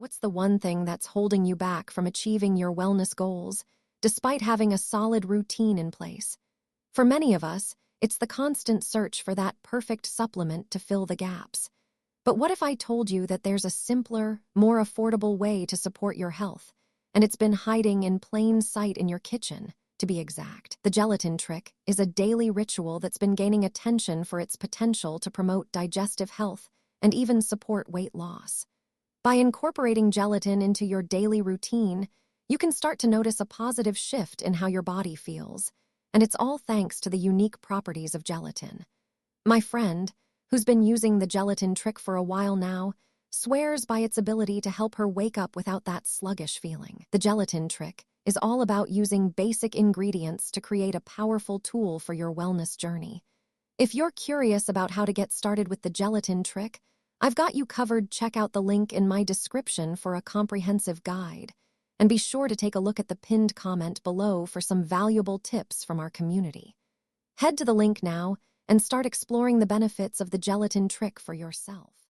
What's the one thing that's holding you back from achieving your wellness goals, despite having a solid routine in place? For many of us, it's the constant search for that perfect supplement to fill the gaps. But what if I told you that there's a simpler, more affordable way to support your health, and it's been hiding in plain sight in your kitchen, to be exact? The gelatin trick is a daily ritual that's been gaining attention for its potential to promote digestive health and even support weight loss. By incorporating gelatin into your daily routine, you can start to notice a positive shift in how your body feels, and it's all thanks to the unique properties of gelatin. My friend, who's been using the gelatin trick for a while now, swears by its ability to help her wake up without that sluggish feeling. The gelatin trick is all about using basic ingredients to create a powerful tool for your wellness journey. If you're curious about how to get started with the gelatin trick, I've got you covered. Check out the link in my description for a comprehensive guide. And be sure to take a look at the pinned comment below for some valuable tips from our community. Head to the link now and start exploring the benefits of the gelatin trick for yourself.